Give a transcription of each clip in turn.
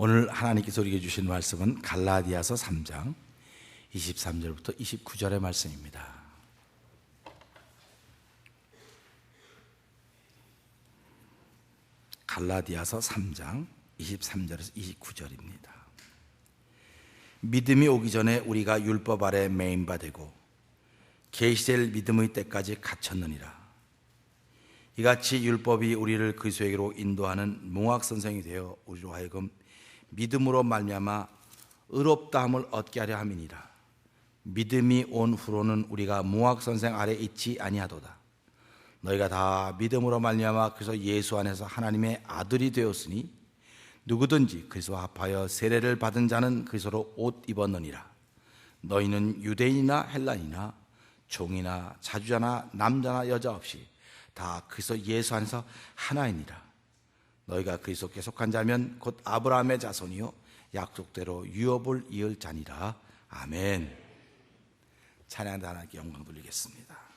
오늘 하나님께서 우리에게 주신 말씀은 갈라디아서 3장 23절부터 29절의 말씀입니다. 갈라디아서 3장 23절에서 29절입니다. 믿음이 오기 전에 우리가 율법 아래 매인 바 되고 계시될 믿음의 때까지 갇혔느니라. 이같이 율법이 우리를 그리스도에게로 인도하는 몽학 선생이 되어 우리로 하여금 믿음으로 말미암아 의롭다함을 얻게 하려 함이니라. 믿음이 온 후로는 우리가 몽학 선생 아래 있지 아니하도다. 너희가 다 믿음으로 말미암아 그리스도 예수 안에서 하나님의 아들이 되었으니 누구든지 그리스도와 합하여 세례를 받은 자는 그리스도로 옷 입었느니라. 너희는 유대인이나 헬라인이나 종이나 자주자나 남자나 여자 없이 다 그리스도 예수 안에서 하나이니라. 너희가 그리스도께 속한 자면 곧 아브라함의 자손이요 약속대로 유업을 이을 자니라. 아멘. 찬양하는 하나님께 영광 돌리겠습니다.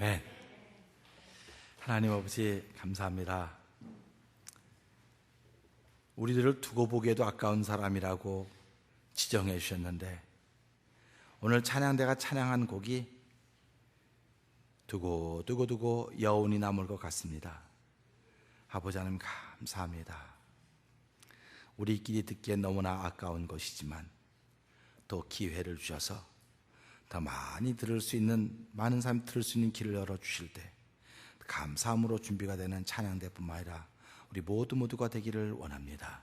아멘. 하나님 아버지 감사합니다. 우리들을 두고 보기에도 아까운 사람이라고 지정해 주셨는데, 오늘 찬양대가 찬양한 곡이 두고 여운이 남을 것 같습니다. 아버지 하나님 감사합니다. 우리끼리 듣기에 너무나 아까운 것이지만 또 기회를 주셔서 더 많이 들을 수 있는, 많은 사람이 들을 수 있는 길을 열어주실 때 감사함으로 준비가 되는 찬양대뿐만 아니라 우리 모두가 되기를 원합니다.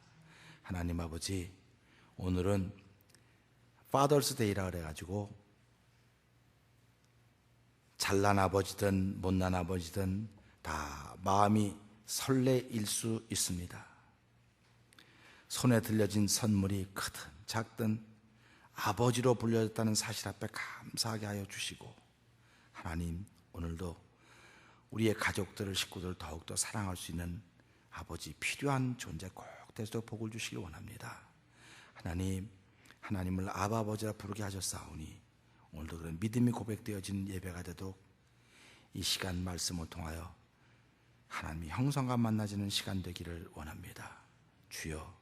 하나님 아버지, 오늘은 파더스 데이라 그래가지고 잘난 아버지든 못난 아버지든 다 마음이 설레일 수 있습니다. 손에 들려진 선물이 크든 작든 아버지로 불려졌다는 사실 앞에 감사하게 하여 주시고, 하나님 오늘도 우리의 가족들을, 식구들을 더욱더 사랑할 수 있는 아버지, 필요한 존재 꼭 돼서 복을 주시길 원합니다. 하나님, 하나님을 아바 아버지라 부르게 하셨사오니 오늘도 그런 믿음이 고백되어진 예배가 되도록 이 시간 말씀을 통하여 하나님의 형상과 만나지는 시간 되기를 원합니다. 주여,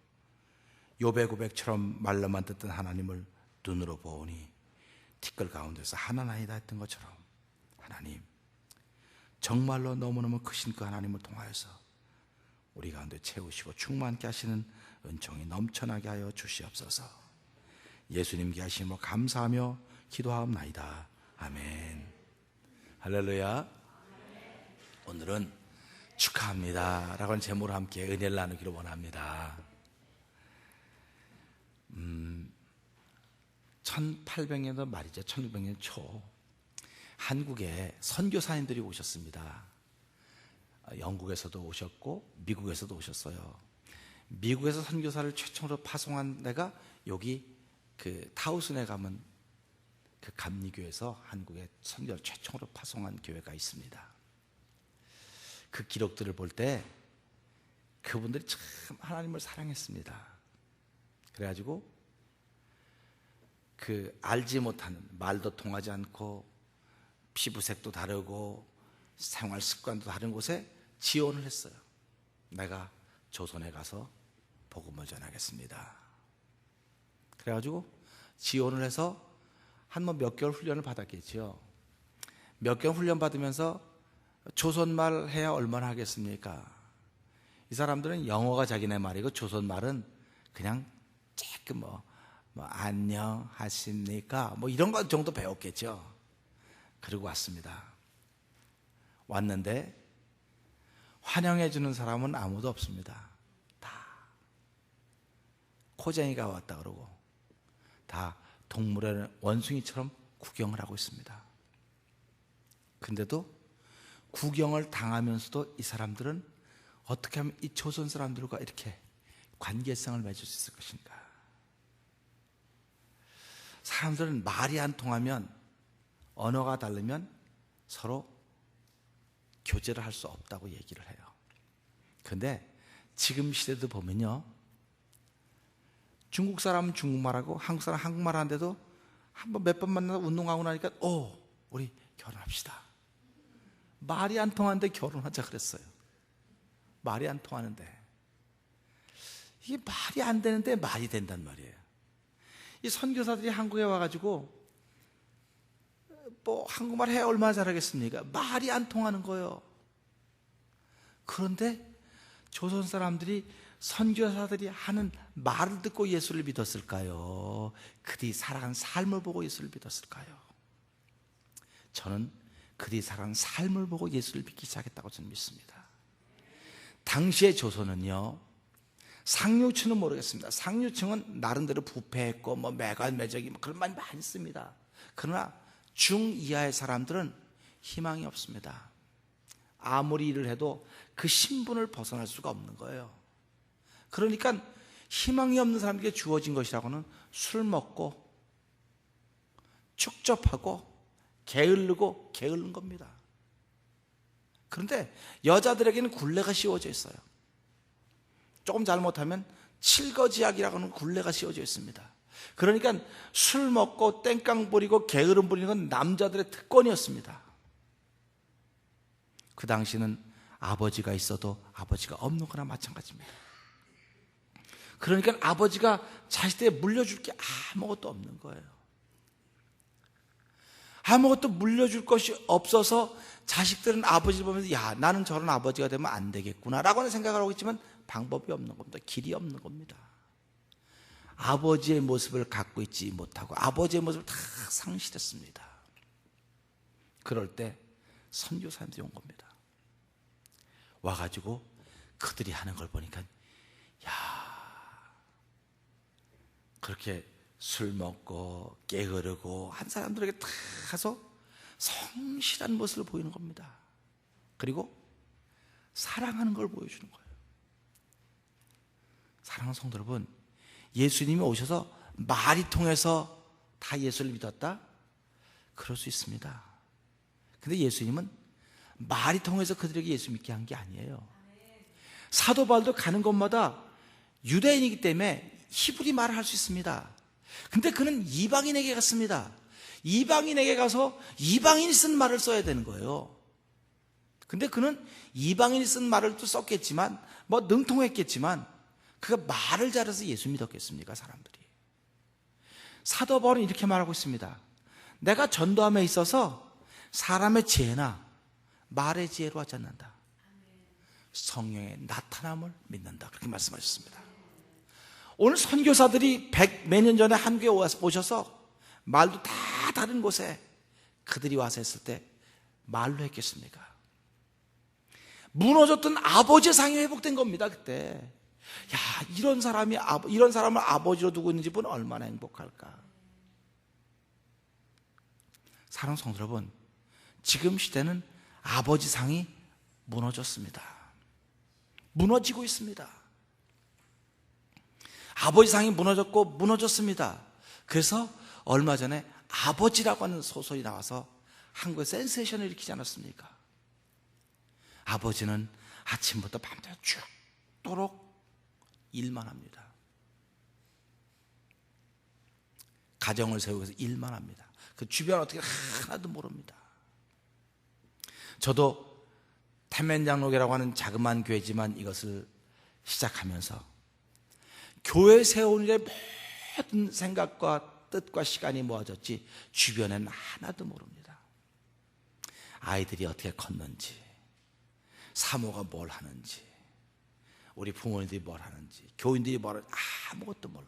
욥의 고백처럼 말로만 듣던 하나님을 눈으로 보오니 티끌 가운데서 하나나이다 했던 것처럼, 하나님 정말로 너무너무 크신 그 하나님을 통하여서 우리 가운데 채우시고 충만케 하시는 은총이 넘쳐나게 하여 주시옵소서. 예수님께 하심으로 감사하며 기도하옵나이다. 아멘. 할렐루야. 오늘은 축하합니다 라고 하는 제목으로 함께 은혜를 나누기를 원합니다. 1800년도 말이죠. 1600년 초 한국에 선교사님들이 오셨습니다. 영국에서도 오셨고 미국에서도 오셨어요. 미국에서 선교사를 최초로 파송한 데가 여기 그 타우슨에 가면 그 감리교에서 한국에 선교를 최초로 파송한 교회가 있습니다. 그 기록들을 볼 때 그분들이 참 하나님을 사랑했습니다. 그래가지고 그 알지 못하는, 말도 통하지 않고 피부색도 다르고 생활 습관도 다른 곳에 지원을 했어요. 내가 조선에 가서 복음을 전하겠습니다. 그래가지고 지원을 해서 한 몇 개월 훈련을 받았겠죠. 몇 개월 훈련 받으면서 조선말 해야 얼마나 하겠습니까? 이 사람들은 영어가 자기네 말이고 조선말은 그냥 조금 안녕하십니까 이런 것 정도 배웠겠죠. 그리고 왔습니다. 왔는데 환영해 주는 사람은 아무도 없습니다. 다 코쟁이가 왔다 그러고 다 동물의 원숭이처럼 구경을 하고 있습니다. 근데도 구경을 당하면서도 이 사람들은 어떻게 하면 이 조선 사람들과 이렇게 관계성을 맺을 수 있을 것인가? 사람들은 말이 안 통하면, 언어가 다르면 서로 교제를 할 수 없다고 얘기를 해요. 그런데 지금 시대도 보면요, 중국 사람은 중국말하고 한국 사람은 한국말 하는데도 한번 몇 번 만나서 운동하고 나니까 우리 결혼합시다. 말이 안 통하는데 결혼하자 그랬어요. 말이 안 통하는데, 이게 말이 안 되는데 말이 된단 말이에요. 이 선교사들이 한국에 와가지고 한국말 해야 얼마나 잘하겠습니까? 말이 안 통하는 거예요. 그런데 조선 사람들이, 선교사들이 하는 말을 듣고 예수를 믿었을까요? 그들이 살아간 삶을 보고 예수를 믿었을까요? 저는 그들이 살아간 삶을 보고 예수를 믿기 시작했다고 저는 믿습니다. 당시의 조선은요, 상류층은 모르겠습니다. 상류층은 나름대로 부패했고 매관매적이 그런 말 많이 씁니다. 그러나 중이하의 사람들은 희망이 없습니다. 아무리 일을 해도 그 신분을 벗어날 수가 없는 거예요. 그러니까 희망이 없는 사람에게 주어진 것이라고는 술 먹고 축적하고 게으른 겁니다. 그런데 여자들에게는 굴레가 씌워져 있어요. 조금 잘못하면 칠거지약이라고 하는 굴레가 씌워져 있습니다. 그러니까 술 먹고 땡깡 부리고 게으름 부리는 건 남자들의 특권이었습니다. 그 당시는 아버지가 있어도 아버지가 없는 거나 마찬가지입니다. 그러니까 아버지가 자식들에게 물려줄 게 아무것도 없는 거예요. 아무것도 물려줄 것이 없어서 자식들은 아버지를 보면서 야, 나는 저런 아버지가 되면 안 되겠구나 라고는 생각을 하고 있지만 방법이 없는 겁니다. 길이 없는 겁니다. 아버지의 모습을 갖고 있지 못하고 아버지의 모습을 다 상실했습니다. 그럴 때 선교사님들이 온 겁니다. 와가지고 그들이 하는 걸 보니까 야, 그렇게 술 먹고 깨그르고 한 사람들에게 다 가서 성실한 모습을 보이는 겁니다. 그리고 사랑하는 걸 보여주는 거예요. 사랑하는 성도 여러분, 예수님이 오셔서 말이 통해서 다 예수를 믿었다? 그럴 수 있습니다. 근데 예수님은 말이 통해서 그들에게 예수 믿게 한 게 아니에요. 사도 바울도 가는 곳마다 유대인이기 때문에 히브리 말을 할 수 있습니다. 근데 그는 이방인에게 갔습니다. 이방인에게 가서 이방인이 쓴 말을 써야 되는 거예요. 근데 그는 이방인이 쓴 말을 또 썼겠지만 뭐 능통했겠지만 그가 말을 잘해서 예수 믿었겠습니까? 사람들이. 사도 바울은 이렇게 말하고 있습니다. 내가 전도함에 있어서 사람의 지혜나 말의 지혜로 하지 않는다. 성령의 나타남을 믿는다. 그렇게 말씀하셨습니다. 오늘 선교사들이 100 몇 년 전에 한국에 오셔서 말도 다 다른 곳에 그들이 와서 했을 때 말로 했겠습니까? 무너졌던 아버지의 상이 회복된 겁니다. 그때 야, 이런 사람을 아버지로 두고 있는 집은 얼마나 행복할까. 사랑하는 성도 여러분, 지금 시대는 아버지 상이 무너졌습니다. 무너지고 있습니다. 아버지 상이 무너졌고 무너졌습니다. 그래서 얼마 전에 아버지라고 하는 소설이 나와서 한국에 센세이션을 일으키지 않았습니까? 아버지는 아침부터 밤새 죽도록 일만 합니다. 가정을 세우기 위해서 일만 합니다. 그 주변 어떻게 하나도 모릅니다. 저도 태면장로교라고 하는 자그마한 교회지만 이것을 시작하면서 교회 세우는 데 모든 생각과 뜻과 시간이 모아졌지 주변에는 하나도 모릅니다. 아이들이 어떻게 컸는지, 사모가 뭘 하는지, 우리 부모님들이 뭘 하는지, 교인들이 뭘 하는지 아무것도 몰라요.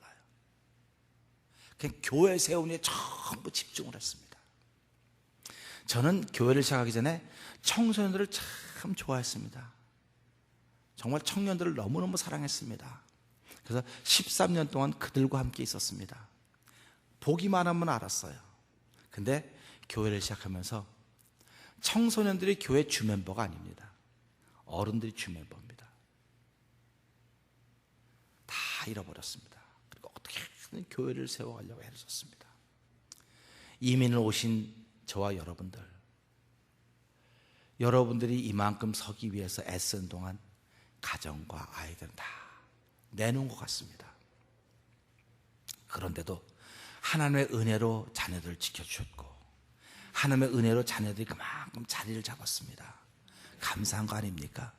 그냥 교회 세우는 데 전부 집중을 했습니다. 저는 교회를 시작하기 전에 청소년들을 참 좋아했습니다. 정말 청년들을 너무너무 사랑했습니다. 그래서 13년 동안 그들과 함께 있었습니다. 보기만 하면 알았어요. 근데 교회를 시작하면서 청소년들이 교회 주멤버가 아닙니다. 어른들이 주멤버입니다. 다 잃어버렸습니다. 그리고 어떻게든 교회를 세워가려고 애를 썼습니다. 이민을 오신 저와 여러분들이 이만큼 서기 위해서 애쓴 동안 가정과 아이들은 다 내놓은 것 같습니다. 그런데도 하나님의 은혜로 자녀들을 지켜주셨고 하나님의 은혜로 자녀들이 그만큼 자리를 잡았습니다. 감사한 거 아닙니까?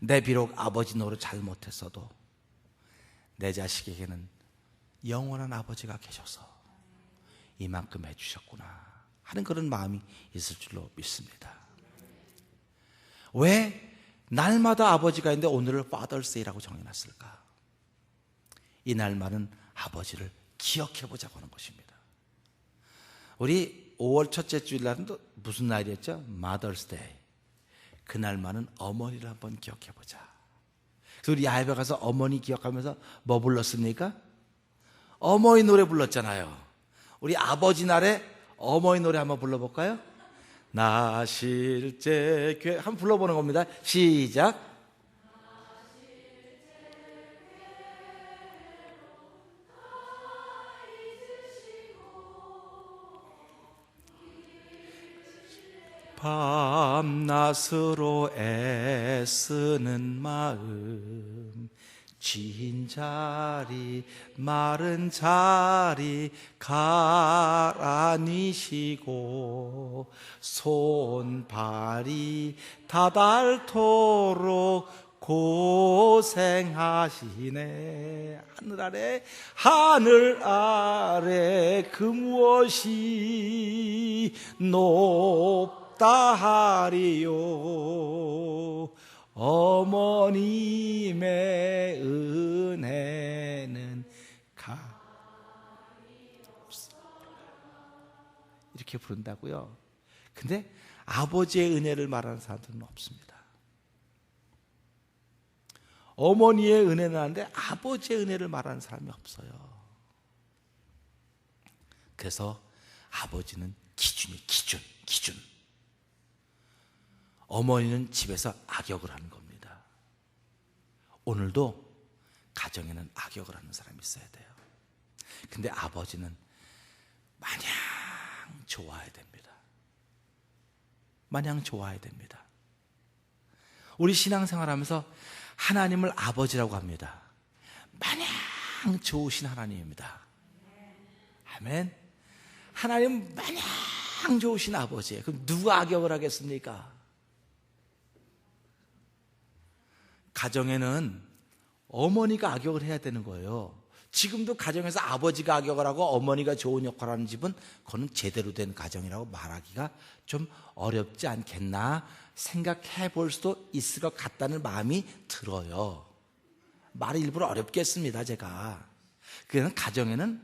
내 비록 아버지 노릇 잘못했어도 내 자식에게는 영원한 아버지가 계셔서 이만큼 해주셨구나 하는 그런 마음이 있을 줄로 믿습니다. 왜 날마다 아버지가 있는데 오늘을 Father's Day라고 정해놨을까? 이 날만은 아버지를 기억해보자고 하는 것입니다. 우리 5월 첫째 주일날은 또 무슨 날이었죠? Mother's Day. 그날만은 어머니를 한번 기억해보자. 그래서 우리 야외에 가서 어머니 기억하면서 뭐 불렀습니까? 어머니 노래 불렀잖아요. 우리 아버지 날에 어머니 노래 한번 불러볼까요? 나 실제 교회 한번 불러보는 겁니다. 시작. 밤낮으로 애쓰는 마음 진 자리 마른 자리 가라니시고 손발이 다닳도록 고생하시네. 하늘 아래 그 무엇이 높다 하리요. 어머님의 은혜는 이렇게 부른다고요. 근데 아버지의 은혜를 말하는 사람들은 없습니다. 어머니의 은혜는 하는데 아버지의 은혜를 말하는 사람이 없어요. 그래서 아버지는 기준. 어머니는 집에서 악역을 하는 겁니다. 오늘도 가정에는 악역을 하는 사람이 있어야 돼요. 근데 아버지는 마냥 좋아야 됩니다. 마냥 좋아야 됩니다. 우리 신앙생활 하면서 하나님을 아버지라고 합니다. 마냥 좋으신 하나님입니다. 아멘. 하나님 마냥 좋으신 아버지예요. 그럼 누가 악역을 하겠습니까? 가정에는 어머니가 악역을 해야 되는 거예요. 지금도 가정에서 아버지가 악역을 하고 어머니가 좋은 역할을 하는 집은 그거는 제대로 된 가정이라고 말하기가 좀 어렵지 않겠나 생각해 볼 수도 있을 것 같다는 마음이 들어요. 말을 일부러 어렵게 했습니다, 제가. 그래서 가정에는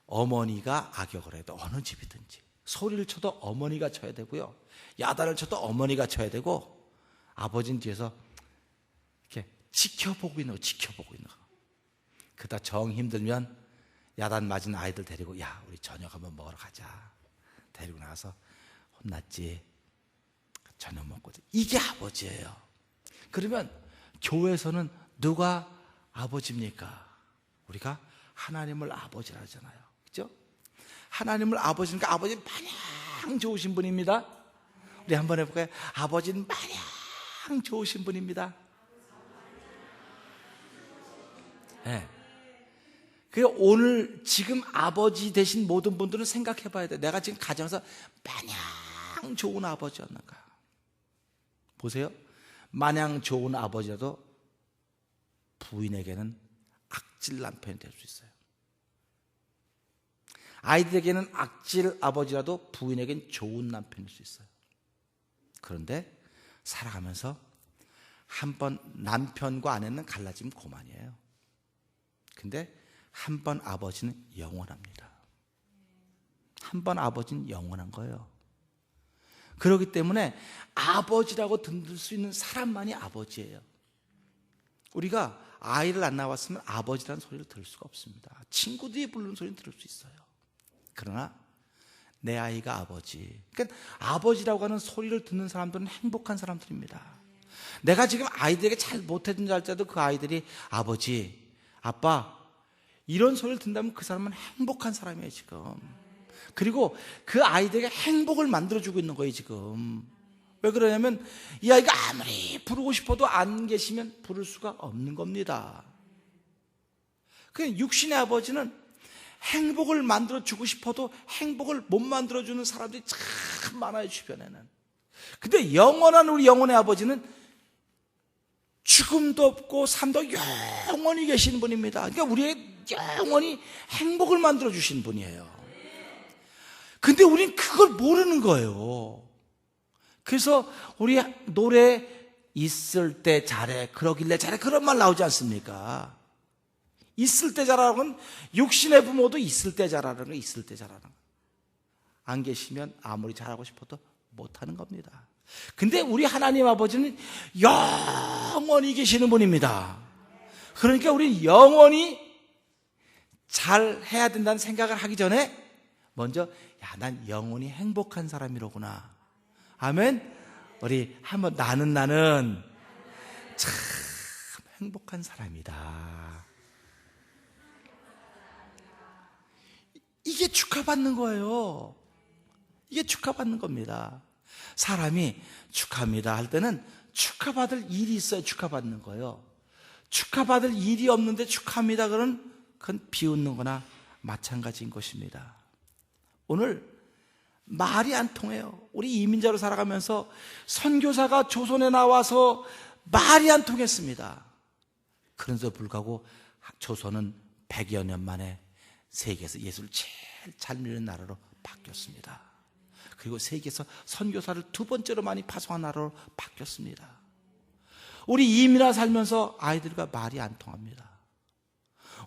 어머니가 악역을 해도 어느 집이든지 소리를 쳐도 어머니가 쳐야 되고요. 야단을 쳐도 어머니가 쳐야 되고 아버지는 뒤에서 이렇게 지켜보고 있는 거. 그러다 정 힘들면 야단 맞은 아이들 데리고 야 우리 저녁 한번 먹으러 가자. 데리고 나가서 혼났지. 저녁 먹고. 이게 아버지예요. 그러면 교회에서는 누가 아버지입니까? 우리가 하나님을 아버지라 하잖아요. 그죠? 하나님을 아버지니까 아버지는 마냥 좋으신 분입니다. 우리 한번 해볼까요? 아버지는 마냥 좋으신 분입니다. 네. 그 오늘 지금 아버지 되신 모든 분들은 생각해 봐야 돼. 내가 지금 가정에서 마냥 좋은 아버지였는가? 보세요. 마냥 좋은 아버지라도 부인에게는 악질 남편이 될 수 있어요. 아이들에게는 악질 아버지라도 부인에게는 좋은 남편일 수 있어요. 그런데 살아가면서 한 번 남편과 아내는 갈라지면 그만이에요. 근데 한 번 아버지는 영원합니다. 한 번 아버지는 영원한 거예요. 그렇기 때문에 아버지라고 들 수 있는 사람만이 아버지예요. 우리가 아이를 안 낳았으면 아버지라는 소리를 들을 수가 없습니다. 친구들이 부르는 소리는 들을 수 있어요. 그러나 내 아이가 아버지. 그러니까 아버지라고 하는 소리를 듣는 사람들은 행복한 사람들입니다. 내가 지금 아이들에게 잘 못해준다 할지라도 그 아이들이 아버지, 아빠 이런 소리를 듣는다면 그 사람은 행복한 사람이에요 지금. 그리고 그 아이들에게 행복을 만들어주고 있는 거예요 지금. 왜 그러냐면 이 아이가 아무리 부르고 싶어도 안 계시면 부를 수가 없는 겁니다. 그 육신의 아버지는 행복을 만들어주고 싶어도 행복을 못 만들어주는 사람들이 참 많아요 주변에는. 근데 영원한 우리 영혼의 아버지는 죽음도 없고 삶도 영원히 계신 분입니다. 그러니까 우리의 영원히 행복을 만들어주신 분이에요. 근데 우린 그걸 모르는 거예요. 그래서 우리 노래 있을 때 잘해, 그러길래 잘해 그런 말 나오지 않습니까? 있을 때 잘하는 건 육신의 부모도 있을 때 잘하는 거, 있을 때 잘하는 거. 안 계시면 아무리 잘하고 싶어도 못하는 겁니다. 근데 우리 하나님 아버지는 영원히 계시는 분입니다. 그러니까 우리 영원히 잘 해야 된다는 생각을 하기 전에 먼저 난 영원히 행복한 사람이로구나. 아멘. 우리 한번 나는 참 행복한 사람이다. 이게 축하받는 거예요. 이게 축하받는 겁니다. 사람이 축하합니다 할 때는 축하받을 일이 있어야 축하받는 거예요. 축하받을 일이 없는데 축하합니다 그건 비웃는 거나 마찬가지인 것입니다. 오늘 말이 안 통해요. 우리 이민자로 살아가면서 선교사가 조선에 나와서 말이 안 통했습니다. 그런데도 불구하고 조선은 100여 년 만에 세계에서 예수를 제일 잘 믿는 나라로 바뀌었습니다. 그리고 세계에서 선교사를 두 번째로 많이 파송한 나라로 바뀌었습니다. 우리 이민아 살면서 아이들과 말이 안 통합니다.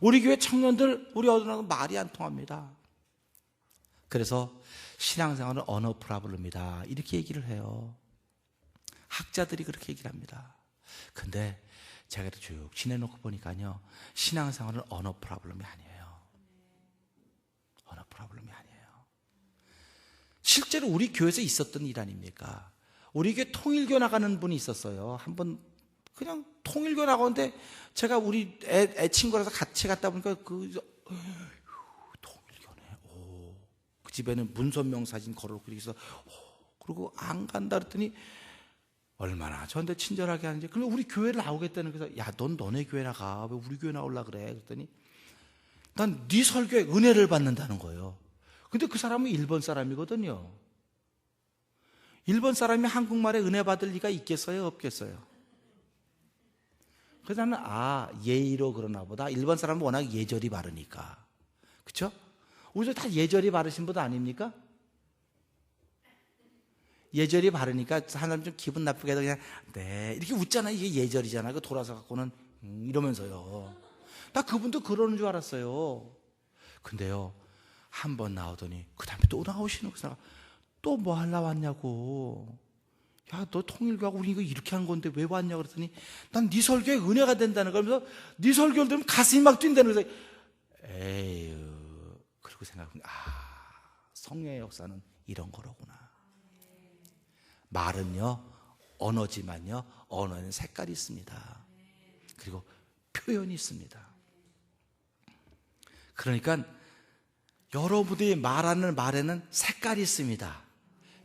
우리 교회 청년들, 우리 어른하고 말이 안 통합니다. 그래서 신앙생활은 언어 프라블럼이다, 이렇게 얘기를 해요. 학자들이 그렇게 얘기를 합니다. 근데 제가 쭉 지내놓고 보니까요, 신앙생활은 언어 프라블럼이 아니에요. 언어 프라블럼이 아니에요. 실제로 우리 교회에서 있었던 일 아닙니까? 우리 교회 통일교 나가는 분이 있었어요. 한번 그냥 통일교 나가는데 제가 우리 애 친구라서 같이 갔다 보니까 통일교네. 그 집에는 문선명 사진 걸어놓고 그래서 그리고 안 간다 그랬더니 얼마나 저한테 친절하게 하는지. 그럼 우리 교회를 나오겠다는. 그래서 야, 넌 너네 교회 나가, 왜 우리 교회 나오려고 그래? 그랬더니 난 네 설교에 은혜를 받는다는 거예요. 근데 그 사람은 일본 사람이거든요. 일본 사람이 한국말에 은혜 받을 리가 있겠어요, 없겠어요? 그래서 나는 예의로 그러나 보다. 일본 사람은 워낙 예절이 바르니까. 그렇죠? 우리도 다 예절이 바르신 분 아닙니까? 예절이 바르니까 사람 좀 기분 나쁘게 해도 그냥 네 이렇게 웃잖아요. 이게 예절이잖아요. 그 돌아서 갖고는 이러면서요. 나 그분도 그러는 줄 알았어요. 근데요, 한 번 나오더니 그 다음에 또 나오시는 거예요. 또 뭐 하려고 왔냐고. 야, 너 통일교하고 우리 이거 이렇게 한 건데 왜 왔냐고 그랬더니 난 네 설교에 은혜가 된다는 거면서 네 설교를 들으면 가슴이 막 뛴다는 거예요. 에휴. 그리고 생각해보면 성령의 역사는 이런 거로구나. 말은요 언어지만요, 언어에는 색깔이 있습니다. 그리고 표현이 있습니다. 그러니까 여러분들이 말하는 말에는 색깔이 있습니다.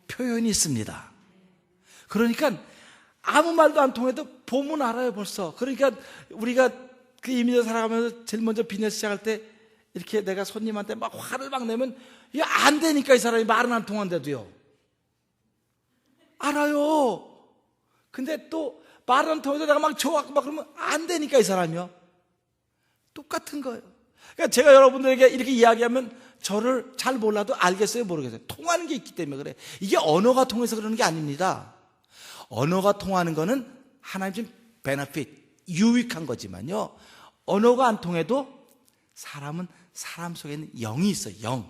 표현이 있습니다. 그러니까 아무 말도 안 통해도 보면 알아요, 벌써. 그러니까 우리가 그 이민자 살아가면서 제일 먼저 비즈니스 시작할 때 이렇게 내가 손님한테 막 화를 막 내면 이게 안 되니까, 이 사람이 말은 안 통한데도요. 알아요. 근데 또 말은 안 통해도 내가 막 좋아하고 막 그러면 안 되니까, 이 사람이요. 똑같은 거예요. 그러니까 제가 여러분들에게 이렇게 이야기하면 저를 잘 몰라도 알겠어요, 모르겠어요? 통하는 게 있기 때문에 그래. 이게 언어가 통해서 그러는 게 아닙니다. 언어가 통하는 거는 하나님 준 베네핏, 유익한 거지만요, 언어가 안 통해도 사람은 사람 속에는 영이 있어요, 영.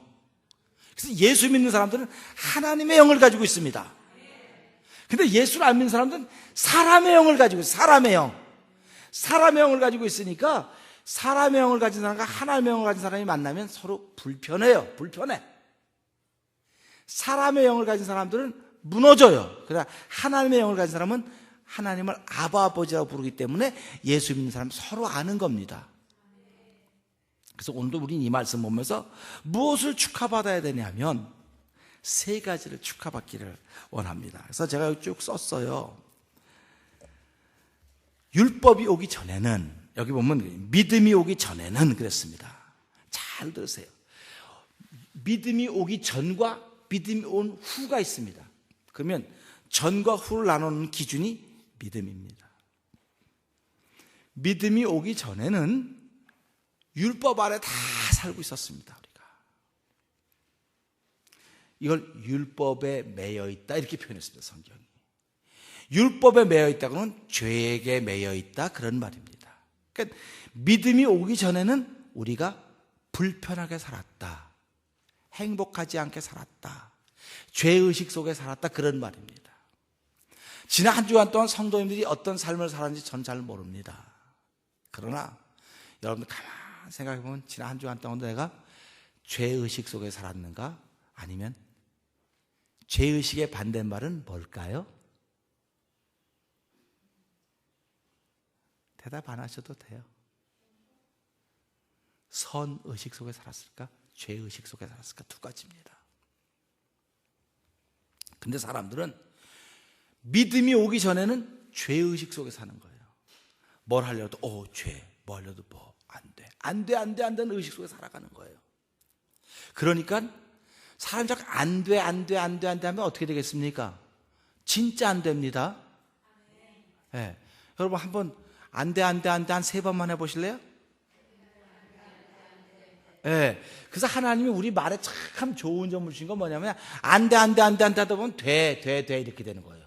그래서 예수 믿는 사람들은 하나님의 영을 가지고 있습니다. 근데 예수를 안 믿는 사람들은 사람의 영을 가지고 있어요. 사람의 영. 사람의 영을 가지고 있으니까 사람의 영을 가진 사람과 하나님의 영을 가진 사람이 만나면 서로 불편해요. 불편해. 사람의 영을 가진 사람들은 무너져요. 그러나 하나님의 영을 가진 사람은 하나님을 아바 아버지라고 부르기 때문에 예수 믿는 사람 서로 아는 겁니다. 그래서 오늘도 우리는 이 말씀 보면서 무엇을 축하받아야 되냐면 세 가지를 축하받기를 원합니다. 그래서 제가 여기 쭉 썼어요. 율법이 오기 전에는, 여기 보면 믿음이 오기 전에는 그랬습니다. 잘 들으세요. 믿음이 오기 전과 믿음이 온 후가 있습니다. 그러면 전과 후를 나누는 기준이 믿음입니다. 믿음이 오기 전에는 율법 아래 다 살고 있었습니다. 우리가 이걸 율법에 매여 있다 이렇게 표현했습니다. 성경이. 율법에 매여 있다고는 죄에게 매여 있다, 그런 말입니다. 그러니까 믿음이 오기 전에는 우리가 불편하게 살았다, 행복하지 않게 살았다, 죄의식 속에 살았다, 그런 말입니다. 지난 한 주간 동안 성도님들이 어떤 삶을 살았는지 전 잘 모릅니다. 그러나 여러분들 가만히 생각해보면 지난 한 주간 동안 내가 죄의식 속에 살았는가? 아니면 죄의식의 반대말은 뭘까요? 대답 안 하셔도 돼요. 선의식 속에 살았을까? 죄의식 속에 살았을까? 두 가지입니다. 근데 사람들은 믿음이 오기 전에는 죄의식 속에 사는 거예요. 뭘 하려도 죄, 뭐 하려도 안 되는 의식 속에 살아가는 거예요. 그러니까 사람이 자꾸 안 돼 하면 어떻게 되겠습니까? 진짜 안 됩니다. 네. 여러분 한번 안 돼 한 3번만 해보실래요? 예. 그래서 하나님이 우리 말에 참 좋은 점을 주신 건 뭐냐면 안 돼 하다 보면 돼 이렇게 되는 거예요.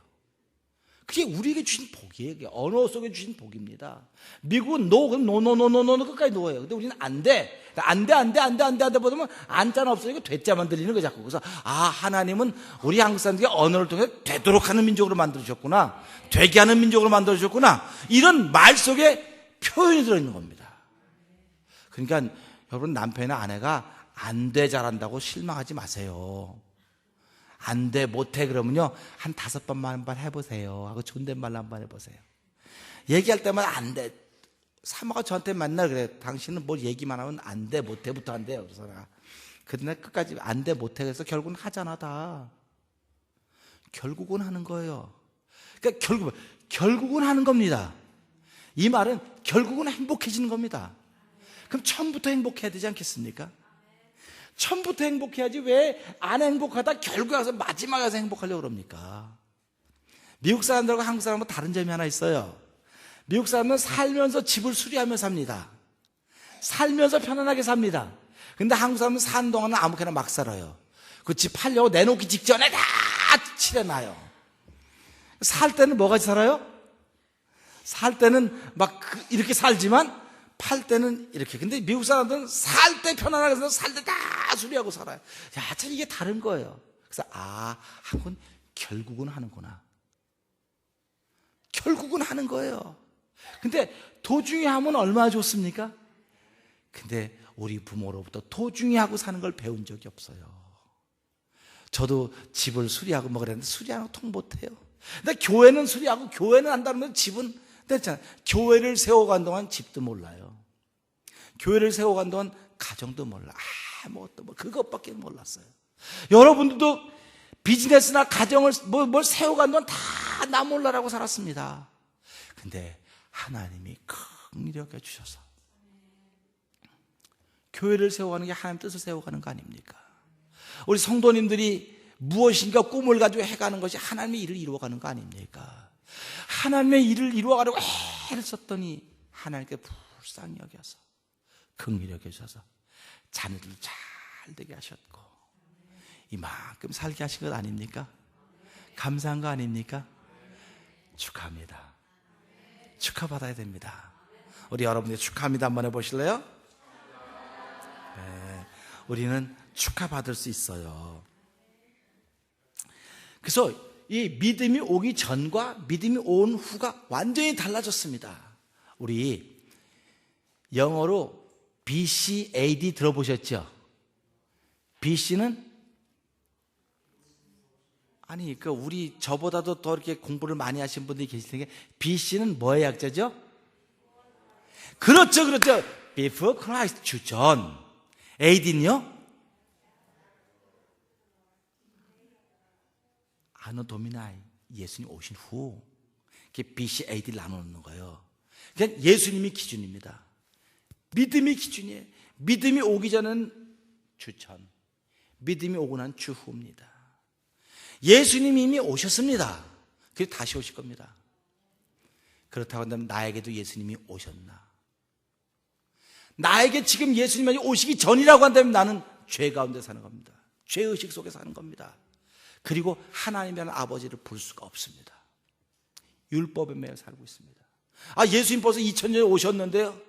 그게 우리에게 주신 복이에요. 그게 언어 속에 주신 복입니다. 미국은 노 끝까지 노예요. 근데 우리는 안 돼 하다 보면 안자는 없으니까 되자만 들리는 거 자꾸. 그래서 하나님은 우리 한국 사람들이 언어를 통해 되도록 하는 민족으로 만들어주셨구나, 되게 하는 민족으로 만들어주셨구나, 이런 말 속에 표현이 들어있는 겁니다. 그러니까 여러분, 남편이나 아내가 안 돼 잘한다고 실망하지 마세요. 안 돼, 못해 그러면요, 한 5번만 한번 해보세요 하고 존댓말로 한번 해보세요. 얘기할 때마다 안 돼. 사모가 저한테 맨날 그래. 당신은 뭘 얘기만 하면 안 돼, 못해부터 안 돼요. 그래서 내가 그날 끝까지 안 돼, 못해 그래서 결국은 하잖아. 다 결국은 하는 거예요. 그러니까 결국은 하는 겁니다. 이 말은 결국은 행복해지는 겁니다. 그럼 처음부터 행복해야 되지 않겠습니까? 처음부터 행복해야지 왜 안 행복하다 결국에 와서 마지막에 와서 행복하려고 그럽니까? 미국 사람들과 한국 사람은 다른 점이 하나 있어요. 미국 사람은 살면서 집을 수리하며 삽니다. 살면서 편안하게 삽니다. 근데 한국 사람은 사는 동안은 아무렇게나 막 살아요. 그 집 팔려고 내놓기 직전에 다 칠해놔요. 살 때는 뭐같이 살아요? 살 때는 막 이렇게 살지만 팔 때는 이렇게. 근데 미국 사람들은 살 때 편안하게 살아서 살 때 다 수리하고 살아요. 야, 참 이게 다른 거예요. 그래서 한국은 결국은 하는구나. 결국은 하는 거예요. 근데 도중에 하면 얼마나 좋습니까? 근데 우리 부모로부터 도중에 하고 사는 걸 배운 적이 없어요. 저도 집을 수리하고 뭐 그랬는데 수리하는 거 통 못해요. 근데 교회는 수리하고 교회는 한다면 집은 됐잖아요. 교회를 세워간 동안 집도 몰라요. 교회를 세워간 동안 가정도 몰라. 아무것도 그것밖에 몰랐어요. 여러분들도 비즈니스나 가정을 뭘 세워간 동안 다 나 몰라라고 살았습니다. 근데 하나님이 큰 이력해 주셔서 교회를 세워가는 게 하나님 뜻을 세워가는 거 아닙니까? 우리 성도님들이 무엇인가 꿈을 가지고 해가는 것이 하나님의 일을 이루어가는 거 아닙니까? 하나님의 일을 이루어가려고 애를 썼더니 하나님께 불쌍히 여겨서 긍휼히 여겨주셔서 자녀들 잘 되게 하셨고 이만큼 살게 하신 것 아닙니까? 감사한 거 아닙니까? 축하합니다. 축하받아야 됩니다. 우리 여러분들 축하합니다 한번 해보실래요? 네, 우리는 축하받을 수 있어요. 그래서 이 믿음이 오기 전과 믿음이 온 후가 완전히 달라졌습니다. 우리 영어로 BC, AD 들어보셨죠? BC는 우리 저보다도 더 이렇게 공부를 많이 하신 분들이 계실 텐데 BC는 뭐의 약자죠? 그렇죠. Before Christ, 주전. AD는요? 아노 도미나이, 예수님 오신 후. 이렇게 BC, AD를 나누는 거예요. 그냥 예수님이 기준입니다. 믿음이 기준이에요. 믿음이 오기 전은 주전, 믿음이 오고 난 주후입니다. 예수님이 이미 오셨습니다. 그리고 다시 오실 겁니다. 그렇다고 한다면 나에게도 예수님이 오셨나? 나에게 지금 예수님이 오시기 전이라고 한다면 나는 죄 가운데 사는 겁니다. 죄의식 속에 사는 겁니다. 그리고 하나님이라는 아버지를 볼 수가 없습니다. 율법에 매여 살고 있습니다. 예수님 벌써 2000년에 오셨는데요,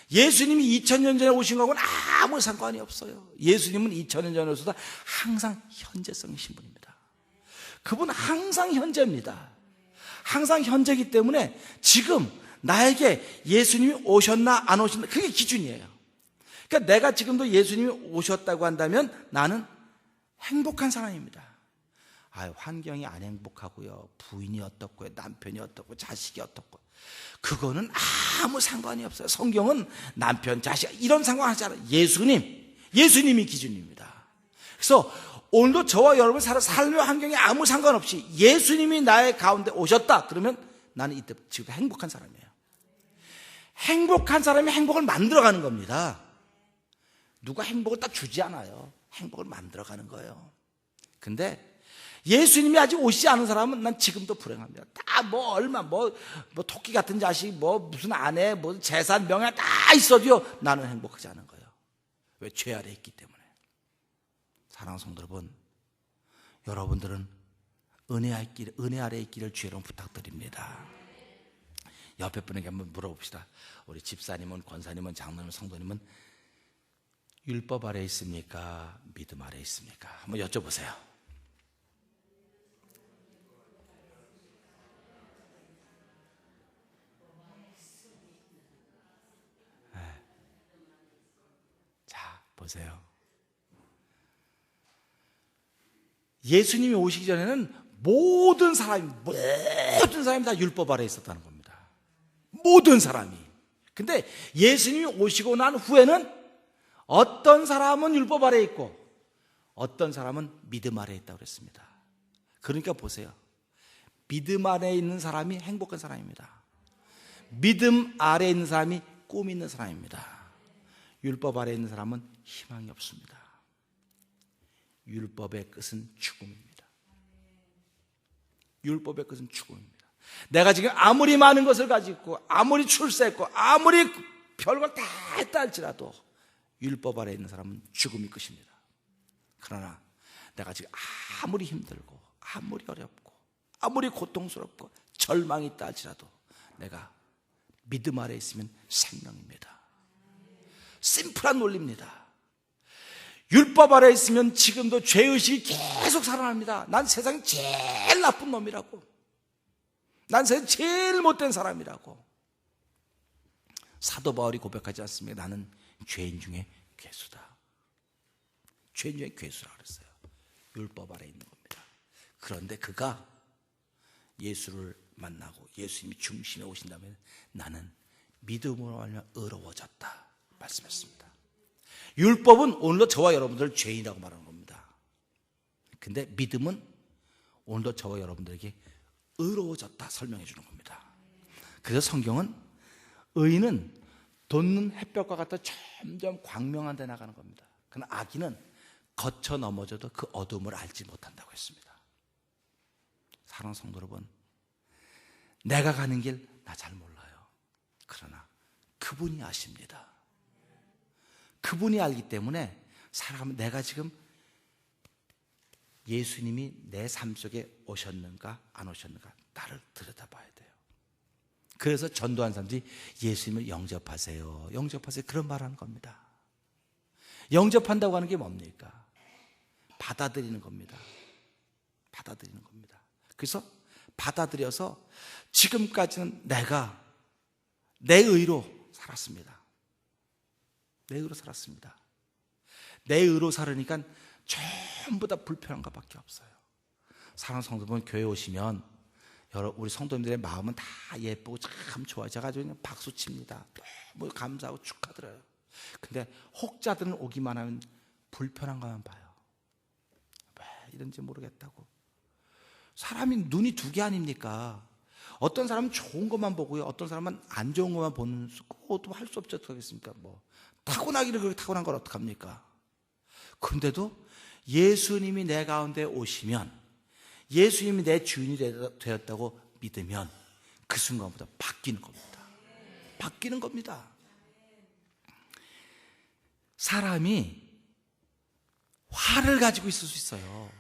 예수님이 2000년 전에 오신 거하고는 아무 상관이 없어요. 예수님은 2000년 전에 오셔서 항상 현재성이신 분입니다. 그분은 항상 현재입니다. 항상 현재이기 때문에 지금 나에게 예수님이 오셨나 안 오셨나 그게 기준이에요. 그러니까 내가 지금도 예수님이 오셨다고 한다면 나는 행복한 사람입니다. 환경이 안 행복하고요, 부인이 어떻고요, 남편이 어떻고, 자식이 어떻고, 그거는 아무 상관이 없어요. 성경은 남편, 자식 이런 상관하지 않아요. 예수님이 기준입니다. 그래서 오늘도 저와 여러분 삶의 환경에 아무 상관없이 예수님이 나의 가운데 오셨다 그러면 나는 이때 지금 행복한 사람이에요. 행복한 사람이 행복을 만들어가는 겁니다. 누가 행복을 딱 주지 않아요. 행복을 만들어가는 거예요. 근데 예수님이 아직 오시지 않은 사람은 난 지금도 불행합니다. 다 뭐 토끼 같은 자식, 무슨 아내, 재산, 명예 다 있어도요, 나는 행복하지 않은 거예요. 왜? 죄 아래 있기 때문에. 사랑하는 성도 여러분, 여러분들은 은혜 아래 있기를 주의 이름 부탁드립니다. 옆에 분에게 한번 물어봅시다. 우리 집사님은, 권사님은, 장로님은, 성도님은 율법 아래 있습니까? 믿음 아래 있습니까? 한번 여쭤보세요. 자, 보세요. 예수님이 오시기 전에는 모든 사람이 다 율법 아래 있었다는 겁니다. 모든 사람이. 근데 예수님이 오시고 난 후에는 어떤 사람은 율법 아래 있고 어떤 사람은 믿음 아래 있다고 그랬습니다. 그러니까 보세요. 믿음 아래 있는 사람이 행복한 사람입니다. 믿음 아래 있는 사람이 꿈 있는 사람입니다. 율법 아래 있는 사람은 희망이 없습니다. 율법의 끝은 죽음입니다. 율법의 끝은 죽음입니다. 내가 지금 아무리 많은 것을 가지고 있고 아무리 출세했고 아무리 별걸 다 했다 할지라도 율법 아래 있는 사람은 죽음이 끝입니다. 그러나 내가 지금 아무리 힘들고 아무리 어렵고 아무리 고통스럽고 절망이 있다 할지라도 내가 믿음 아래 있으면 생명입니다. 심플한 논리입니다. 율법 아래 있으면 지금도 죄의식이 계속 살아납니다. 난 세상 제일 나쁜 놈이라고, 난 세상 제일 못된 사람이라고. 사도 바울이 고백하지 않습니까? 나는 죄인 중에 괴수다. 죄인 중에 괴수라 그랬어요. 율법 아래 있는 겁니다. 그런데 그가 예수를 만나고 예수님이 중심에 오신다면 나는 믿음으로 말미암아 의로워졌다 말씀했습니다. 율법은 오늘도 저와 여러분들을 죄인이라고 말하는 겁니다. 근데 믿음은 오늘도 저와 여러분들에게 의로워졌다 설명해 주는 겁니다. 그래서 성경은 의인은 돋는 햇볕과 같아 점점 광명한 데 나가는 겁니다. 그러나 악인은 거쳐 넘어져도 그 어둠을 알지 못한다고 했습니다. 사랑하는 성도 여러분, 내가 가는 길 나 잘 몰라요. 그러나 그분이 아십니다. 그분이 알기 때문에 살아가면 내가 지금 예수님이 내 삶 속에 오셨는가 안 오셨는가 나를 들여다봐야 돼요. 그래서 전도한 사람들이 예수님을 영접하세요, 영접하세요 그런 말 하는 겁니다. 영접한다고 하는 게 뭡니까? 받아들이는 겁니다. 받아들이는 겁니다. 그래서 받아들여서 지금까지는 내가 내 의로 살았습니다. 내 의로 살았습니다. 내 의로 살으니까 전부 다 불편한 것밖에 없어요. 사랑하는 성도분, 교회 오시면 우리 성도님들의 마음은 다 예쁘고 참 좋아요. 제가 아주 그냥 박수 칩니다. 너무 감사하고 축하드려요. 근데 혹자들은 오기만 하면 불편한 것만 봐요. 왜 이런지 모르겠다고. 사람이 눈이 두 개 아닙니까? 어떤 사람은 좋은 것만 보고요, 어떤 사람은 안 좋은 것만 보는 것도 할 수 없지 어떡하겠습니까? 타고나기를 그렇게 타고난 걸 어떡합니까? 그런데도 예수님이 내 가운데 오시면, 예수님이 내 주인이 되었다고 믿으면 그 순간부터 바뀌는 겁니다. 바뀌는 겁니다. 사람이 화를 가지고 있을 수 있어요.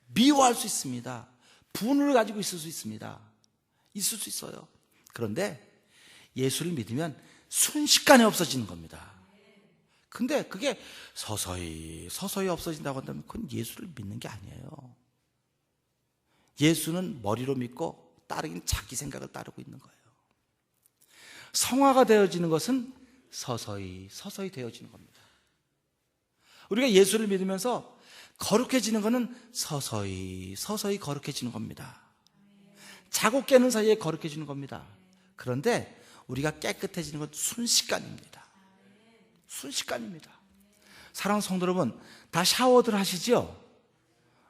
미워할 수 있습니다. 분을 가지고 있을 수 있습니다. 있을 수 있어요. 그런데 예수를 믿으면 순식간에 없어지는 겁니다. 근데 그게 서서히 없어진다고 한다면 그건 예수를 믿는 게 아니에요. 예수는 머리로 믿고 따르긴 자기 생각을 따르고 있는 거예요. 성화가 되어지는 것은 서서히 되어지는 겁니다. 우리가 예수를 믿으면서 거룩해지는 것은 서서히 거룩해지는 겁니다. 자고 깨는 사이에 거룩해지는 겁니다. 그런데 우리가 깨끗해지는 건 순식간입니다. 순식간입니다. 사랑하는 성도 여러분, 다 샤워들 하시죠?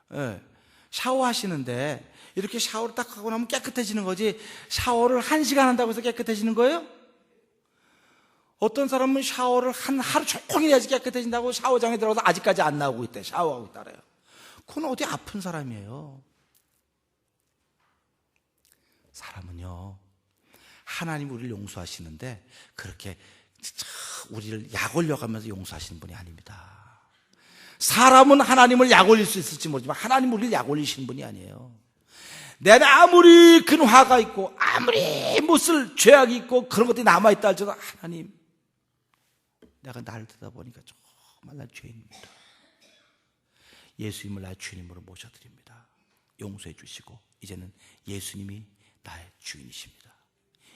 네. 샤워하시는데 이렇게 샤워를 딱 하고 나면 깨끗해지는 거지, 샤워를 1시간 한다고 해서 깨끗해지는 거예요? 어떤 사람은 샤워를 하루 종일 해야지 깨끗해진다고 샤워장에 들어가서 아직까지 안 나오고 있대. 샤워하고 있다래요. 그건 어디 아픈 사람이에요. 사람은요, 하나님 우리를 용서하시는데 그렇게 우리를 약 올려가면서 용서하시는 분이 아닙니다. 사람은 하나님을 약 올릴 수 있을지 모르지만 하나님 우리를 약 올리시는 분이 아니에요. 내 안에 아무리 큰 화가 있고 아무리 무슨 죄악이 있고 그런 것들이 남아있다 할지라도 하나님, 내가 나를 들여다보니까 정말 난 죄인입니다. 예수님을 나의 주님으로 모셔드립니다. 용서해 주시고 이제는 예수님이 나의 주인이십니다.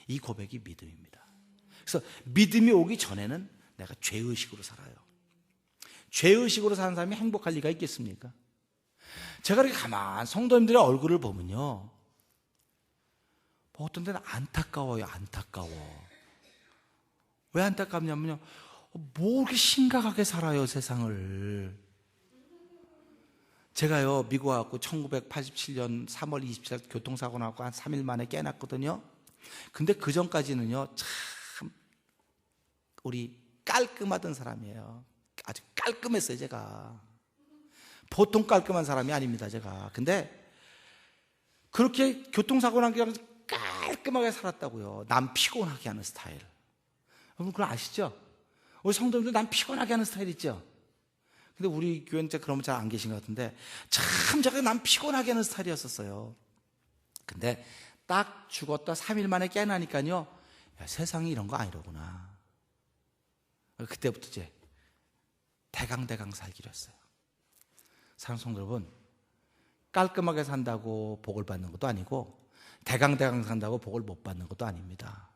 이 고백이 믿음입니다. 그래서 믿음이 오기 전에는 내가 죄의식으로 살아요. 죄의식으로 사는 사람이 행복할 리가 있겠습니까? 제가 이렇게 가만 성도님들의 얼굴을 보면요, 어떤 데는 안타까워요. 안타까워. 왜 안타깝냐면요, 뭐 이렇게 심각하게 살아요, 세상을. 제가요, 미국 와갖고 1987년 3월 27일 교통사고 나고 한 3일 만에 깨났거든요. 근데 그 전까지는요, 참 우리 깔끔하던 사람이에요. 아주 깔끔했어요, 제가. 보통 깔끔한 사람이 아닙니다, 제가. 근데 그렇게 교통사고 난 게 깔끔하게 살았다고요. 남 피곤하게 하는 스타일. 여러분 그거 아시죠? 우리 성도님들 남 피곤하게 하는 스타일 있죠? 근데 우리 교회는 그러면 잘 안 계신 것 같은데 참 제가 남 피곤하게 하는 스타일이었었어요. 근데 딱 죽었다 3일 만에 깨나니까요, 야, 세상이 이런 거 아니로구나. 그때부터 이제 대강대강 살기로 했어요. 사랑하는 성도 여러분, 깔끔하게 산다고 복을 받는 것도 아니고 대강대강 산다고 복을 못 받는 것도 아닙니다.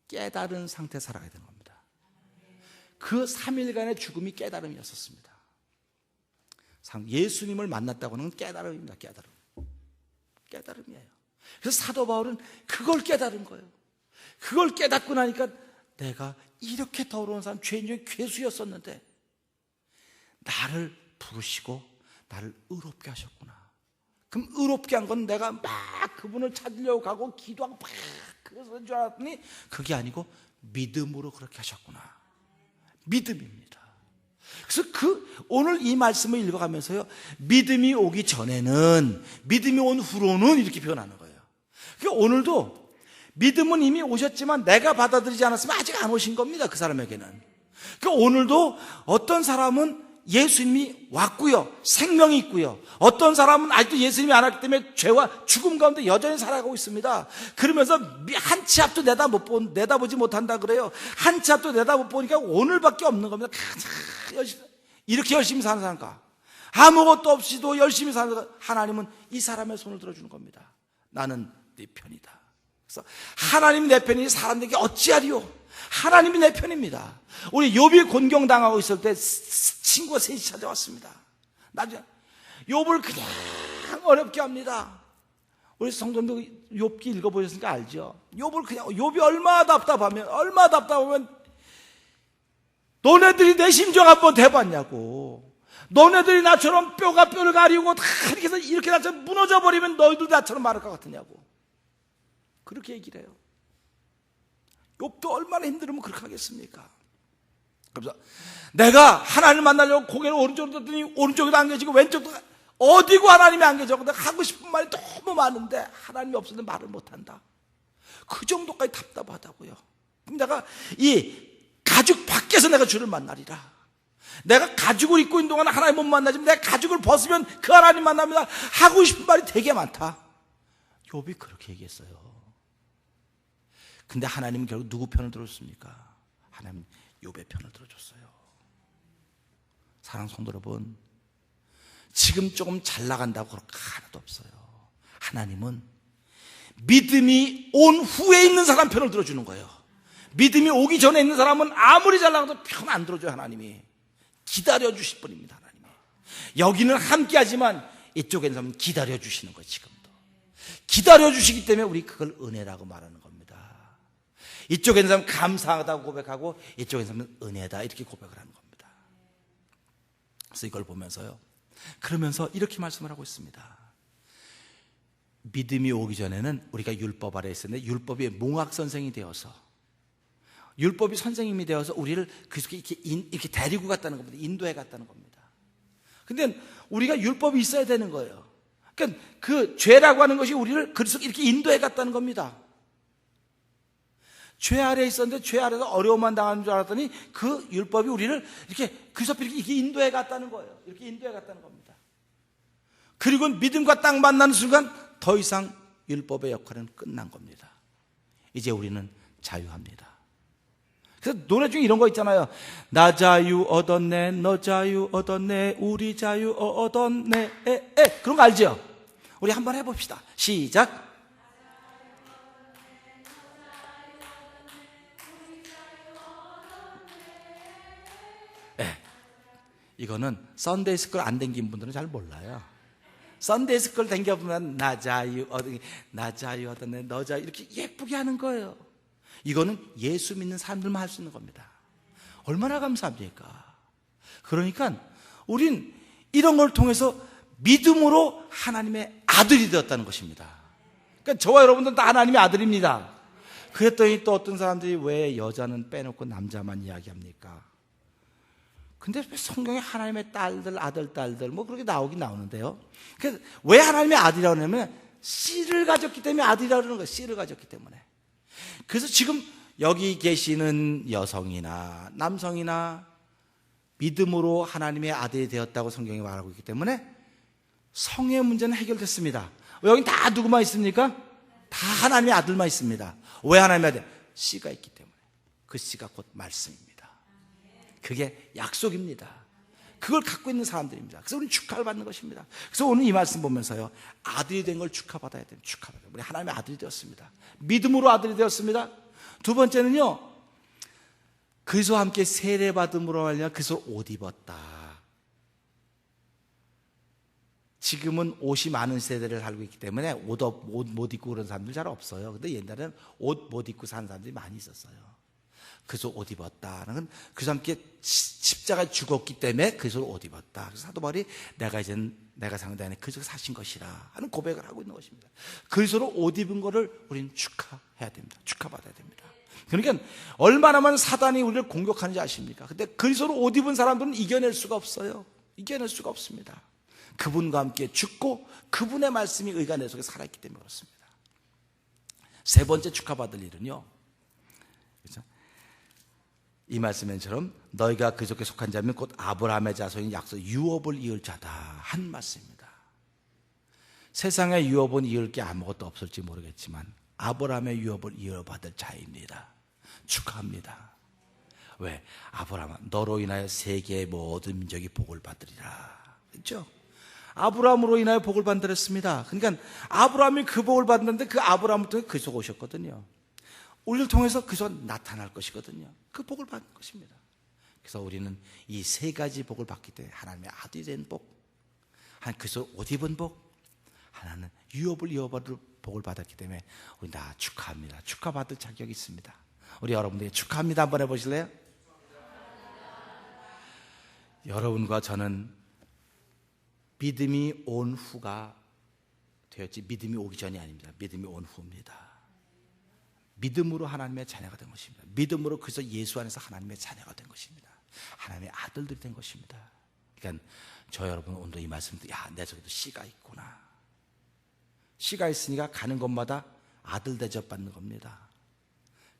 깨달은 상태 살아가야 되는 겁니다. 그 3일간의 죽음이 깨달음이었었습니다. 예수님을 만났다고 하는 건 깨달음입니다. 깨달음이에요. 그래서 사도 바울은 그걸 깨달은 거예요. 그걸 깨닫고 나니까 내가 이렇게 더러운 사람, 죄인 중에 괴수였었는데 나를 부르시고 나를 의롭게 하셨구나. 그럼 의롭게 한 건 내가 막 그분을 찾으려고 가고 기도하고 막 그래서 줄 알았더니 그게 아니고 믿음으로 그렇게 하셨구나. 믿음입니다. 그래서 오늘 이 말씀을 읽어가면서요, 믿음이 오기 전에는, 믿음이 온 후로는 이렇게 표현하는 거예요. 그러니까 오늘도 믿음은 이미 오셨지만 내가 받아들이지 않았으면 아직 안 오신 겁니다, 그 사람에게는. 그러니까 오늘도 어떤 사람은 예수님이 왔고요, 생명이 있고요, 어떤 사람은 아직도 예수님이 안 왔기 때문에 죄와 죽음 가운데 여전히 살아가고 있습니다. 그러면서 한 치 앞도 내다보지 못한다 그래요. 한 치 앞도 내다못 보니까 오늘밖에 없는 겁니다. 이렇게 열심히 사는 사람과 아무것도 없이도 열심히 사는 사람, 하나님은 이 사람의 손을 들어주는 겁니다. 나는 네 편이다. 그래서 하나님 내 편이니 사람들에게 어찌하리요? 하나님이 내 편입니다. 우리 욥이 곤경당하고 있을 때 친구가 셋이 찾아왔습니다. 나중에 욥을 그냥 어렵게 합니다. 우리 성도님들 욥기 읽어보셨으니까 알죠? 욥이 얼마나 답답하면 너네들이 내 심정 한번 해봤냐고. 너네들이 나처럼 뼈가 뼈를 가리고 다 이렇게 해서 이렇게 나처럼 무너져 버리면 너희들 나처럼 말할 것 같으냐고. 그렇게 얘기를 해요. 욥도 얼마나 힘들으면 그렇게 하겠습니까? 그래서 내가 하나님을 만나려고 고개를 오른쪽으로 뒀더니 오른쪽에도 안 계시고 왼쪽도 어디고 하나님이 안 계셔. 내가 하고 싶은 말이 너무 많은데 하나님이 없어서 말을 못한다. 그 정도까지 답답하다고요. 그럼 내가 이 가죽 밖에서 내가 주를 만나리라. 내가 가죽을 입고 있는 동안 하나님 못 만나지만 내가 가죽을 벗으면 그 하나님 만납니다. 하고 싶은 말이 되게 많다. 욥이 그렇게 얘기했어요. 근데 하나님은 결국 누구 편을 들었습니까? 하나님은 욥의 편을 들어줬어요. 사랑하는 성도 여러분, 지금 조금 잘 나간다고 그럴 거 하나도 없어요. 하나님은 믿음이 온 후에 있는 사람 편을 들어주는 거예요. 믿음이 오기 전에 있는 사람은 아무리 잘 나가도 편 안 들어줘요. 하나님이 기다려주실 분입니다. 하나님이 여기는 함께하지만 이쪽에 있는 사람은 기다려주시는 거예요. 지금도 기다려주시기 때문에 우리 그걸 은혜라고 말하는 겁니다. 이쪽에 있는 사람은 감사하다고 고백하고 이쪽에 있는 사람은 은혜다 이렇게 고백을 하는 겁니다. 그래서 이걸 보면서요, 그러면서 이렇게 말씀을 하고 있습니다. 믿음이 오기 전에는 우리가 율법 아래에 있었는데 율법이 몽학 선생이 되어서, 율법이 선생님이 되어서 우리를 그 속에 이렇게 데리고 갔다는 겁니다. 인도해 갔다는 겁니다. 근데 우리가 율법이 있어야 되는 거예요. 그러니까 그 죄라고 하는 것이 우리를 그리스도 이렇게 인도해 갔다는 겁니다. 죄 아래에 있었는데 죄 아래에서 어려움만 당하는 줄 알았더니 그 율법이 우리를 이렇게 그리스도 이렇게 인도해 갔다는 거예요. 이렇게 인도해 갔다는 겁니다. 그리고 믿음과 딱 만나는 순간 더 이상 율법의 역할은 끝난 겁니다. 이제 우리는 자유합니다. 그래서 노래 중에 이런 거 있잖아요. 나 자유 얻었네, 너 자유 얻었네, 우리 자유 얻었네. 그런 거 알죠? 우리 한번 해봅시다. 시작. 이거는 썬데이 스쿨 안 댕긴 분들은 잘 몰라요. 썬데이 스쿨 댕겨보면 나 자유 얻었네, 너 자유 이렇게 예쁘게 하는 거예요. 이거는 예수 믿는 사람들만 할 수 있는 겁니다. 얼마나 감사합니까? 그러니까 우린 이런 걸 통해서 믿음으로 하나님의 아들이 되었다는 것입니다. 그러니까 저와 여러분들은 다 하나님의 아들입니다. 그랬더니 또 어떤 사람들이 왜 여자는 빼놓고 남자만 이야기합니까? 근데 성경에 하나님의 딸들, 아들, 딸들 뭐 그렇게 나오긴 나오는데요. 그래서 왜 하나님의 아들이라고 하냐면 씨를 가졌기 때문에 아들이라고 그러는 거예요. 씨를 가졌기 때문에. 그래서 지금 여기 계시는 여성이나 남성이나 믿음으로 하나님의 아들이 되었다고 성경이 말하고 있기 때문에 성의 문제는 해결됐습니다. 여기 다 누구만 있습니까? 다 하나님의 아들만 있습니다. 왜 하나님의 아들? 씨가 있기 때문에. 그 씨가 곧 말씀입니다. 그게 약속입니다. 그걸 갖고 있는 사람들입니다. 그래서 우리는 축하를 받는 것입니다. 그래서 오늘 이 말씀 보면서요, 아들이 된 걸 축하받아야 됩니다. 축하받아야 됩니다. 우리 하나님의 아들이 되었습니다. 믿음으로 아들이 되었습니다. 두 번째는요, 그리스도와 함께 세례받음으로 말미암아 그리스도를 옷 입었다. 지금은 옷이 많은 세대를 살고 있기 때문에 옷 못 입고 그런 사람들 잘 없어요. 근데 옛날에는 옷 못 입고 사는 사람들이 많이 있었어요. 그래서 옷 입었다는 건 그래서 함께 십자가에 죽었기 때문에 그래서 옷 입었다. 그래서 사도 바울이 내가 상대 안에 그리스도가 사신 것이라 하는 고백을 하고 있는 것입니다. 그리스도로 옷 입은 거를 우리는 축하해야 됩니다. 축하받아야 됩니다. 그러니까 얼마나만 사단이 우리를 공격하는지 아십니까? 근데 그리스도로 옷 입은 사람들은 이겨낼 수가 없어요. 이겨낼 수가 없습니다. 그분과 함께 죽고 그분의 말씀이 의가 내 속에 살아있기 때문에 그렇습니다. 세 번째 축하받을 일은요, 그렇죠? 이 말씀처럼 너희가 그리스도께 속한 자면 곧 아브라함의 자손인 약속 유업을 이을 자다 한 말씀입니다. 세상에 유업은 이을 게 아무것도 없을지 모르겠지만 아브라함의 유업을 이어받을 자입니다. 축하합니다. 왜? 아브라함아 너로 인하여 세계의 모든 민족이 복을 받으리라. 그렇죠? 아브라함으로 인하여 복을 받으렸습니다. 그러니까 아브라함이 그 복을 받는데 그 아브라함을 통해 그리스도가 오셨거든요. 우리를 통해서 그리스도가 나타날 것이거든요. 그 복을 받는 것입니다. 그래서 우리는 이 세 가지 복을 받기 때문에 하나님의 아들이 된 복, 하나는 그리스도 옷 입은 복, 하나는 유업을 이어받을 복을 받았기 때문에 우리 다 축하합니다. 축하받을 자격이 있습니다. 우리 여러분들에게 축하합니다 한번 해보실래요? 여러분과 저는 믿음이 온 후가 되었지 믿음이 오기 전이 아닙니다. 믿음이 온 후입니다. 믿음으로 하나님의 자녀가 된 것입니다. 믿음으로 그래서 예수 안에서 하나님의 자녀가 된 것입니다. 하나님의 아들들이 된 것입니다. 그러니까 저 여러분 오늘 이 말씀도 내 속에도 씨가 있구나. 씨가 있으니까 가는 곳마다 아들 대접받는 겁니다.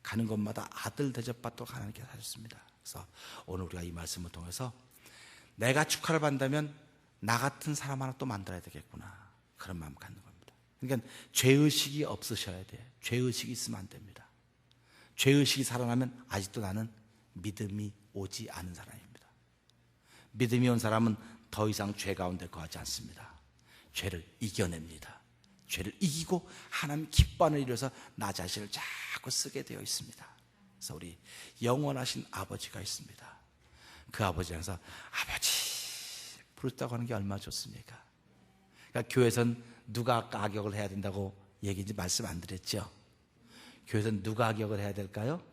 가는 곳마다 아들 대접받도록 하나님께서 하셨습니다. 그래서 오늘 우리가 이 말씀을 통해서 내가 축하를 받는다면 나 같은 사람 하나 또 만들어야 되겠구나. 그런 마음 갖는 겁니다. 그러니까 죄의식이 없으셔야 돼요. 죄의식이 있으면 안 됩니다. 죄의식이 살아나면 아직도 나는 믿음이 오지 않은 사람입니다. 믿음이 온 사람은 더 이상 죄 가운데 거하지 않습니다. 죄를 이겨냅니다. 죄를 이기고 하나님 기뻐하는 일에서 나 자신을 자꾸 쓰게 되어 있습니다. 그래서 우리 영원하신 아버지가 있습니다. 그 아버지에서 아버지 부르다고 하는 게 얼마나 좋습니까? 그러니까 교회에서는 누가 악역을 해야 된다고 얘기인지 말씀 안 드렸죠? 교회에서는 누가 악역을 해야 될까요?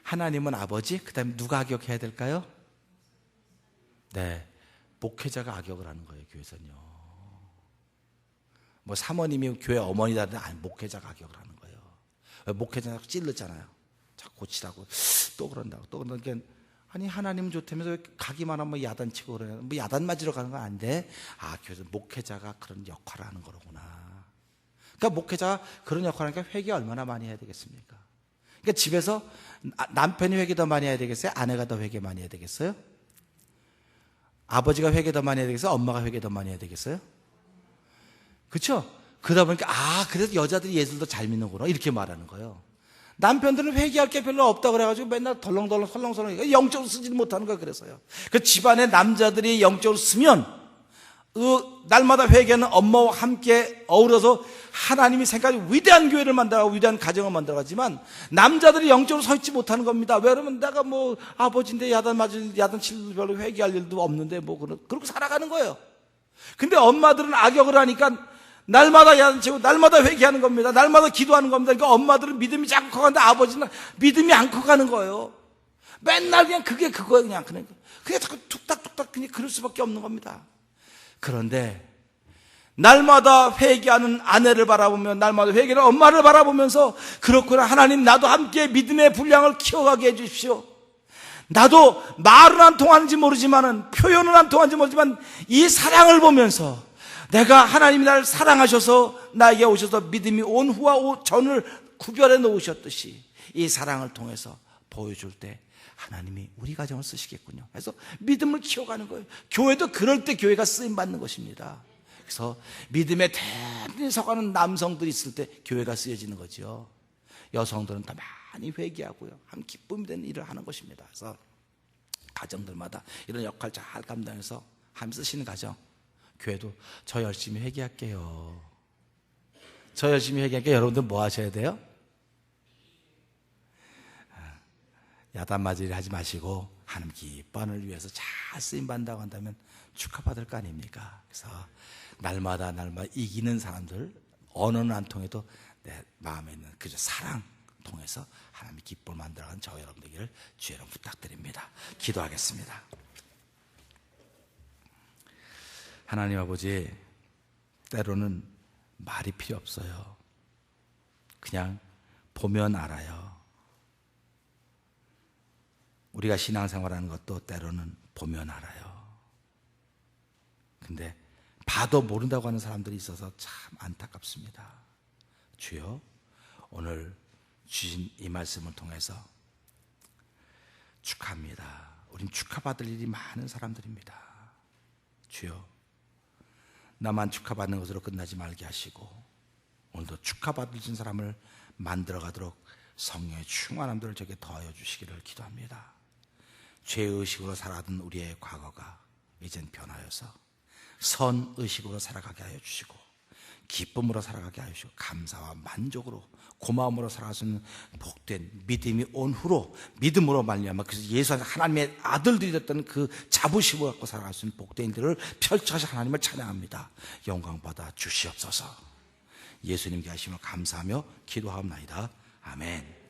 하나님은 아버지, 그 다음에 누가 악역해야 될까요? 네, 목회자가 악역을 하는 거예요. 교회에서는요. 뭐 사모님이 교회 어머니다는데 아니 목회자가 악역을 하는 거예요. 목회자가 찔렀잖아요. 자꾸 고치라고 또 그런다고 또 그러니까 아니 하나님 좋다면서 왜 가기만 하면 야단치고 그래요? 뭐 야단 맞으러 가는 건 아닌데 교회에서 목회자가 그런 역할을 하는 거로구나. 그러니까 목회자가 그런 역할을 하니까 회개 얼마나 많이 해야 되겠습니까? 그러니까 집에서 남편이 회개 더 많이 해야 되겠어요? 아내가 더 회개 많이 해야 되겠어요? 아버지가 회개 더 많이 해야 되겠어요? 엄마가 회개 더 많이 해야 되겠어요? 그렇죠? 그러다 보니까 그래서 여자들이 예수를 더 잘 믿는구나 이렇게 말하는 거예요. 남편들은 회개할 게 별로 없다고 그래가지고 맨날 덜렁덜렁 설렁설렁 영적으로 쓰지는 못하는 거야. 그래서요. 그 집안에 남자들이 영적으로 쓰면 날마다 회개하는 엄마와 함께 어우러서 하나님이 생각하는 위대한 교회를 만들어가고 위대한 가정을 만들어가지만 남자들이 영적으로 서 있지 못하는 겁니다. 왜 그러면 내가 뭐 아버지인데 야단 칠 별로 회개할 일도 없는데 뭐 그렇게 살아가는 거예요. 근데 엄마들은 악역을 하니까 날마다 야단치고 날마다 회개하는 겁니다. 날마다 기도하는 겁니다. 그러니까 엄마들은 믿음이 자꾸 커가는데 아버지는 믿음이 안 커가는 거예요. 맨날 그냥 그게 그거예요. 그게 자꾸 툭딱툭딱 그냥 그럴 수밖에 없는 겁니다. 그런데 날마다 회개하는 아내를 바라보며 날마다 회개하는 엄마를 바라보면서 그렇구나 하나님 나도 함께 믿음의 분량을 키워가게 해주십시오. 나도 말은 안 통하는지 모르지만은 표현은 안 통하는지 모르지만 이 사랑을 보면서 내가 하나님이 나를 사랑하셔서 나에게 오셔서 믿음이 온 후와 전을 구별해 놓으셨듯이 이 사랑을 통해서 보여줄 때 하나님이 우리 가정을 쓰시겠군요. 그래서 믿음을 키워가는 거예요. 교회도 그럴 때 교회가 쓰임받는 것입니다. 그래서 믿음의 대문에 서가는 남성들이 있을 때 교회가 쓰여지는 거죠. 여성들은 더 많이 회개하고요. 한 기쁨이 되는 일을 하는 것입니다. 그래서 가정들마다 이런 역할 잘 감당해서 함 쓰시는 가정 교회도 저 열심히 회개할게요. 저 열심히 회개할게요. 여러분들 뭐 하셔야 돼요? 야단 맞을 일 하지 마시고 하나님 기뻐하는 위해서 잘 쓰임받는다고 한다면 축하받을 거 아닙니까? 그래서 날마다 이기는 사람들 언어는 안 통해도 내 마음에 있는 그저 사랑 통해서 하나님의 기쁨을 만들어가는 저 여러분 되기를 주의 이름 부탁드립니다. 기도하겠습니다. 하나님 아버지, 때로는 말이 필요 없어요. 그냥 보면 알아요. 우리가 신앙생활하는 것도 때로는 보면 알아요. 근데 봐도 모른다고 하는 사람들이 있어서 참 안타깝습니다. 주여, 오늘 주신 이 말씀을 통해서 축하합니다. 우린 축하받을 일이 많은 사람들입니다. 주여, 나만 축하받는 것으로 끝나지 말게 하시고 오늘도 축하받으신 사람을 만들어가도록 성령의 충만함들을 저에게 더하여 주시기를 기도합니다. 죄의식으로 살아던 우리의 과거가 이젠 변하여서 선의식으로 살아가게 하여 주시고 기쁨으로 살아가게 하여 주시고 감사와 만족으로 고마움으로 살아갈 수 있는 복된 믿음이 온 후로 믿음으로 말미암아 그래서 예수 하나님의 아들들이 됐던 그 자부심을 갖고 살아갈 수 있는 복된 일들을 펼쳐서 하나님을 찬양합니다. 영광 받아 주시옵소서. 예수님께 하심을 감사하며 기도하옵나이다. 아멘.